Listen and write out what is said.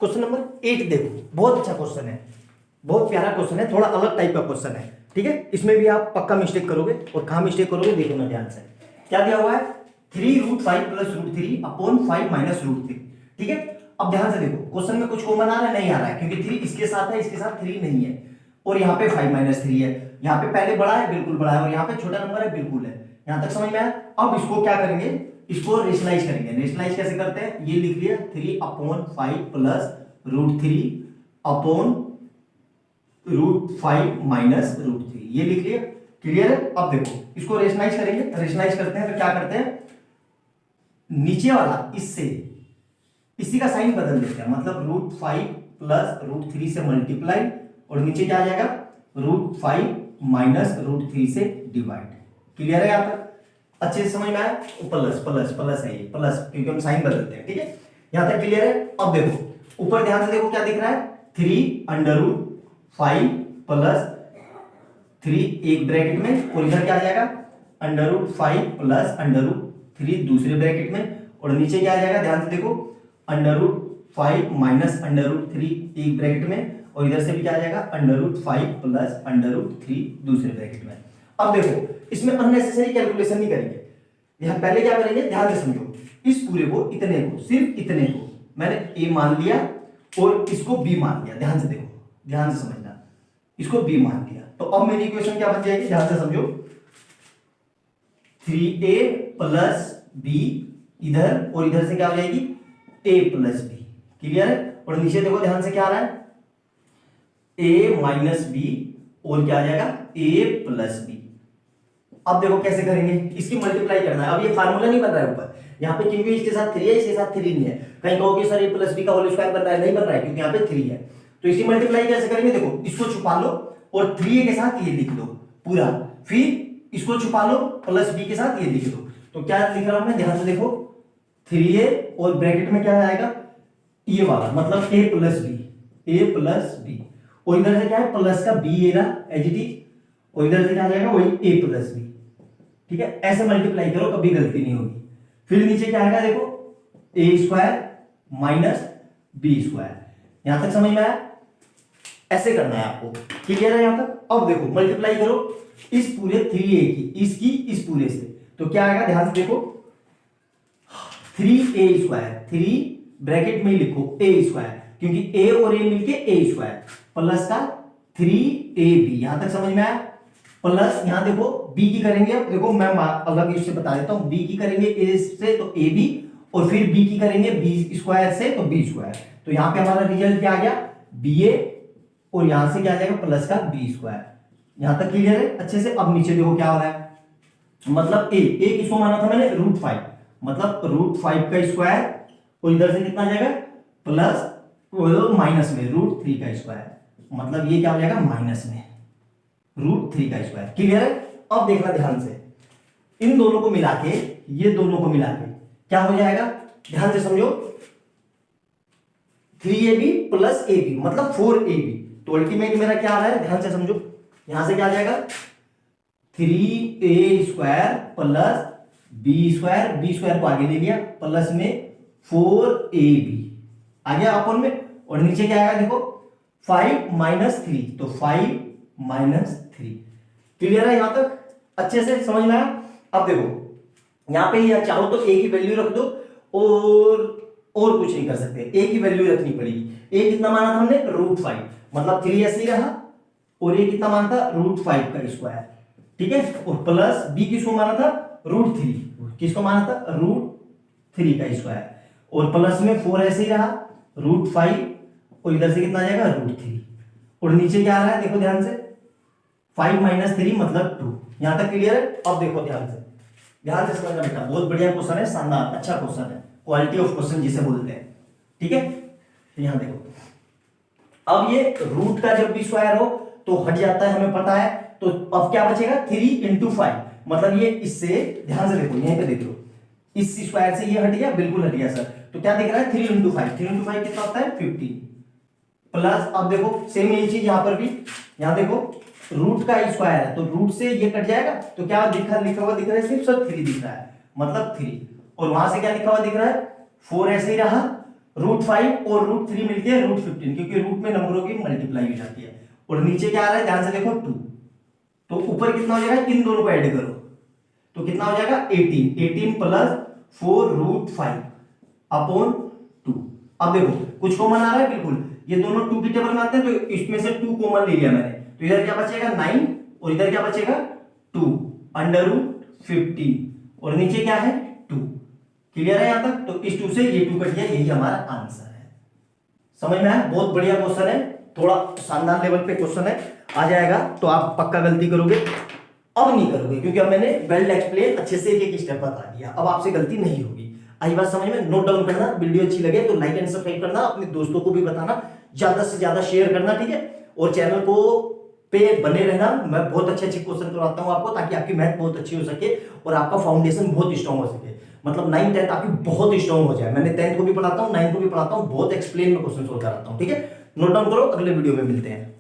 Question number 8 देखो, बहुत अच्छा क्वेश्चन है, बहुत प्यारा क्वेश्चन है, थोड़ा अलग टाइप का क्वेश्चन है। ठीक है, इसमें भी आप पक्का मिस्टेक करोगे और कहाँ मिस्टेक करोगे देखो ना ध्यान से। क्या दिया हुआ है 3√5 प्लस √3 अपॉन 5 माइनस √3। ठीक है, अब ध्यान से देखो क्वेश्चन में कुछ कॉमन आ रहा है नहीं आ रहा है, क्योंकि 3 इसके साथ है, इसके साथ 3 नहीं है, और यहाँ पे 5 माइनस 3 है। यहाँ पे पहले बड़ा है, बिल्कुल बड़ा है, और यहाँ पे छोटा नंबर है, बिल्कुल है। यहां तक समझ में आया। अब इसको क्या करेंगे, इसको रेशनलाइज करेंगे। रेशनलाइज कैसे करते हैं, ये लिख लिया 3/5 प्लस √3 अपॉन √5 माइनस √3, ये लिख लिया। क्लियर है। अब देखो इसको रेशनलाइज करेंगे, रेशनलाइज करते हैं तो क्या करते हैं, नीचे वाला इससे इसी का साइन बदल देते हैं, मतलब √5 प्लस √3 से मल्टीप्लाई, और नीचे क्या आ जाएगा √5 माइनस √3 से डिवाइड। क्लियर है। यहां तक अच्छे से समझ में आया। प्लस प्लस प्लस है, ये प्लस क्योंकि हम साइन बदलते हैं। ठीक है, यहां तक क्लियर है। अब देखो ऊपर ध्यान से देखो क्या दिख रहा है, 3√5 प्लस 3 एक ब्रैकेट में, और इधर क्या आ जाएगा √5 प्लस √3 दूसरे ब्रैकेट में, और नीचे क्या आ जाएगा ध्यान से देखो √5 माइनस √3 एक ब्रैकेट में, और इधर से भी क्या आ जाएगा √5 प्लस √3 दूसरे ब्रैकेट में। अब देखो इसमें अननेसेसरी कैलकुलेशन नहीं करेंगे। यहां पहले क्या करेंगे, ध्यान से समझो, इस पूरे को इतने को सिर्फ इतने को मैंने a मान लिया और इसको b मान लिया। ध्यान से देखो, ध्यान से समझना, इसको b मान लिया, तो अब मेरी इक्वेशन क्या बन जाएगी, ध्यान से समझो, 3a प्लस b इधर, और इधर से क्या हो जाएगी a प्लस b। क्लियर है। और नीचे देखो ध्यान से क्या आ रहा है, a माइनस b, और क्या आ जाएगा a प्लस b। अब देखो कैसे करेंगे, इसकी मल्टीप्लाई करना है। अब ये फार्मूला नहीं बन रहा है ऊपर, यहाँ पे क्योंकि इसके साथ 3 है, इसके साथ 3 नहीं है। कहीं कहोगे सर a प्लस b का होल स्क्वायर बन रहा है, नहीं बन रहा है क्योंकि यहाँ पे 3 है। तो इसकी मल्टीप्लाई कैसे करेंगे, देखो इसको छुपा लो और 3a के साथ ये लिख दो पूरा, फिर इसको छुपा लो प्लस b के साथ ये लिख दो। तो क्या लिख रहा हूं मैं, ध्यान से देखो 3a और ब्रैकेट में क्या आएगा ये वाला, मतलब a प्लस b, और इधर से क्या है प्लस का b है ना एज इट इज, और इधर से क्या आ जाएगा वही a प्लस b। ठीक है, ऐसे मल्टीप्लाई करो कभी गलती नहीं होगी। फिर नीचे क्या आएगा देखो a square minus b square. यहां तक समझ में आया, ऐसे करना है आपको। क्लियर है यहां तक। अब देखो मल्टीप्लाई करो इस पूरे 3a की इसकी इस पूरे से, तो क्या आएगा ध्यान से देखो 3a स्क्वायर, 3 ब्रैकेट में लिखो a स्क्वायर, क्योंकि a और a मिलके a स्क्वायर, प्लस का 3ab। यहां तक समझ में आया। प्लस यहां देखो b की करेंगे, अब देखो मैं अलग इससे बता देता हूं, b की करेंगे a से तो ab, और फिर b की करेंगे b स्क्वायर से तो b स्क्वायर। तो यहां पे हमारा रिजल्ट क्या आ गया ba, और यहां से क्या आ जाएगा प्लस का b स्क्वायर। यहां तक क्लियर है अच्छे से। अब नीचे देखो क्या हो रहा है, मतलब a किसको माना था मैंने √5, मतलब √5 का स्क्वायर, और इधर से कितना आ जाएगा प्लस माइनस में √3 का स्क्वायर, मतलब ये क्या हो जाएगा माइनस में √3 का स्क्वायर। क्लियर है। अब देखना ध्यान से, इन दोनों को मिला के, ये दोनों को मिला के क्या हो जाएगा, ध्यान से समझो 3ab प्लस ab मतलब 4ab। तो अल्टीमेट मेरा क्या आ रहा है, ध्यान से समझो, यहां से क्या आ जाएगा 3a square plus b square को आगे ले लिया, प्लस में 4ab आ गया अपन में, और नीचे क्या आएगा देखो 5 माइनस 3, तो 5 माइनस 3। क्लियर है यहां तक अच्छे से समझ में आया। अब देखो यहां पे या चाहो तो a की वैल्यू रख दो, और कुछ नहीं कर सकते, a की वैल्यू रखनी पड़ेगी। a कितना माना था हमने √5, मतलब 3 ऐसे ही रहा, और a कितना माना था √5 का स्क्वायर। ठीक है, और प्लस b किसको माना था √3, किसको माना था √3 का स्क्वायर, और प्लस में 4 ऐसे ही रहा √5, और इधर से कितना आ जाएगा √3, और नीचे क्या आ रहा है देखो ध्यान से 5 माइनस 3 मतलब 2। यहां तक क्लियर है। अब देखो ध्यान से समझना बेटा, बहुत बढ़िया क्वेश्चन है, शानदार अच्छा क्वेश्चन है, क्वालिटी ऑफ क्वेश्चन जिसे बोलते हैं। ठीक है, तो यहां देखो अब ये रूट का जब भी स्क्वायर हो तो हट जाता है, हमें पता है। तो अब क्या बचेगा 3 × 5, मतलब ये इससे, ध्यान से देखो यहीं पे देख लो, इस स्क्वायर से ये हट गया, बिल्कुल हट गया सर। तो क्या दिख रहा है 3 × 5, 3 × 5 कितना होता है 15 प्लस, अब देखो सेम यही चीज यहां पर भी, यहां देखो रूट का स्क्वायर है तो रूट से ये कट जाएगा, तो क्या लिखा हुआ दिख रहा है सिर्फ सर 3 दिख रहा है, मतलब 3, और वहां से क्या लिखा हुआ दिख रहा है 4 ऐसे ही रहा, √5 और √3 मिलके √15, क्योंकि रूट में नंबरों की मल्टीप्लाई हो जाती है। और नीचे क्या आ रहा है, ध्यान से देखो 2, तो ऊपर कितना हो जाएगा, इन दोनों को ऐड करो तो कितना हो जाएगा 18 प्लस 4√5 अपॉन 2। अब देखो कुछ कॉमन आ रहा है, बिल्कुल ये दोनों 2 की टेबल में आते हैं, तो इसमें से 2 कॉमन ले लिया मैंने, तो इधर क्या बचेगा 9 और इधर क्या बचेगा 2 √15 और नीचे क्या है 2। क्लियर है यहां तक? तो इस 2 से ये 2 कट गया, यही हमारा आंसर है। समझ में आया? बहुत बढ़िया क्वेश्चन है, थोड़ा शानदार लेवल पे क्वेश्चन है, आ जाएगा तो आप पक्का गलती करोगे, अब नहीं करोगे क्योंकि अब मैंने वेल एक्सप्लेन अच्छे से एक स्टेप बता दिया, अब आपसे गलती नहीं होगी। आई बात समझ में? नोट डाउन करना, वीडियो अच्छी लगे तो लाइक एंड सब्सक्राइब करना, अपने दोस्तों को भी बताना, ज्यादा से ज्यादा शेयर करना, ठीक है? और चैनल को पे बने रहना, मैं बहुत अच्छे अच्छे क्वेश्चन करवाता हूं आपको, ताकि आपकी मैथ बहुत अच्छी हो सके और आपका फाउंडेशन बहुत स्ट्रॉन्ग हो सके, मतलब 9th 10th आपकी बहुत स्ट्रॉन्ग हो जाए। मैंने 10th को भी पढ़ाता हूं, 9th को भी पढ़ाता हूं, बहुत एक्सप्लेन में क्वेश्चन सोल्व कराता हूं, ठीक है? नोट डाउन करो, अगले वीडियो में मिलते हैं।